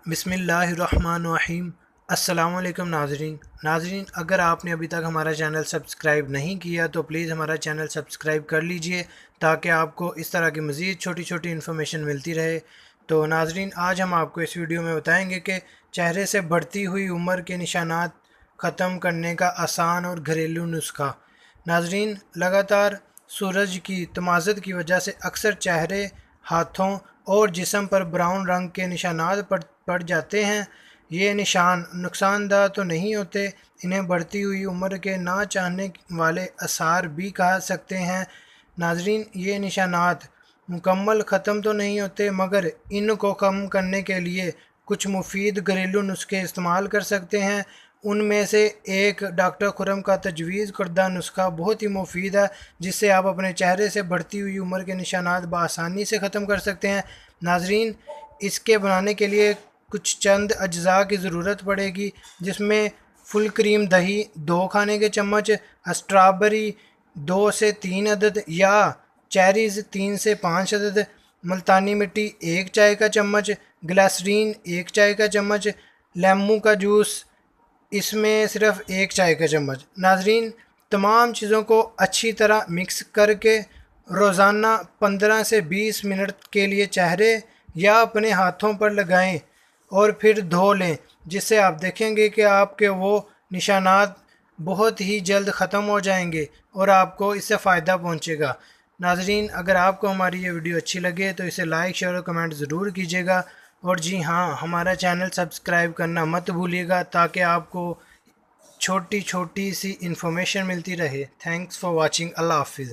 बिस्मिल्लाहिर्रहमानिर्रहीम। अस्सलाम वालेकुम नाजरीन, अगर आपने अभी तक हमारा चैनल सब्सक्राइब नहीं किया तो प्लीज़ हमारा चैनल सब्सक्राइब कर लीजिए ताकि आपको इस तरह की मज़ीद छोटी छोटी इन्फॉर्मेशन मिलती रहे। तो नाजरीन, आज हम आपको इस वीडियो में बताएंगे कि चेहरे से बढ़ती हुई उम्र के निशानात ख़त्म करने का आसान और घरेलू नुस्खा। नाजरीन, लगातार सूरज की तमाज़त की वजह से अक्सर चेहरे, हाथों और जिस्म पर ब्राउन रंग के निशानात पड़ जाते हैं। ये निशान नुकसानदायक तो नहीं होते, इन्हें बढ़ती हुई उम्र के ना चाहने वाले आसार भी कहा सकते हैं। नाजरीन, ये निशानात मुकम्मल ख़त्म तो नहीं होते, मगर इनको कम करने के लिए कुछ मुफीद घरेलू नुस्खे इस्तेमाल कर सकते हैं। उनमें से एक डॉक्टर खुरम का तजवीज़ करदा नुस्खा बहुत ही मुफीद है, जिससे आप अपने चेहरे से बढ़ती हुई उम्र के निशानात बआसानी से ख़त्म कर सकते हैं। नाजरीन, इसके बनाने के लिए कुछ चंद अज्जा की ज़रूरत पड़ेगी, जिसमें फुल क्रीम दही 2 खाने के चम्मच, स्ट्रॉबेरी 2 से 3 अदद या चेरीज़ 3 से 5 अदद, मुल्तानी मिट्टी 1 चाय का चम्मच, ग्लिसरीन 1 चाय का चम्मच, लेमू का जूस इसमें सिर्फ 1 चाय का चम्मच। नाजरीन, तमाम चीज़ों को अच्छी तरह मिक्स करके रोज़ाना 15 से 20 मिनट के लिए चेहरे या अपने हाथों पर लगाएं और फिर धो लें, जिससे आप देखेंगे कि आपके वो निशानात बहुत ही जल्द ख़त्म हो जाएंगे और आपको इससे फ़ायदा पहुंचेगा। नाजरीन, अगर आपको हमारी ये वीडियो अच्छी लगे तो इसे लाइक, शेयर और कमेंट ज़रूर कीजिएगा। और जी हाँ, हमारा चैनल सब्सक्राइब करना मत भूलिएगा ताकि आपको छोटी छोटी सी इन्फॉर्मेशन मिलती रहे। Thanks for watching. अल्लाह हाफिज़।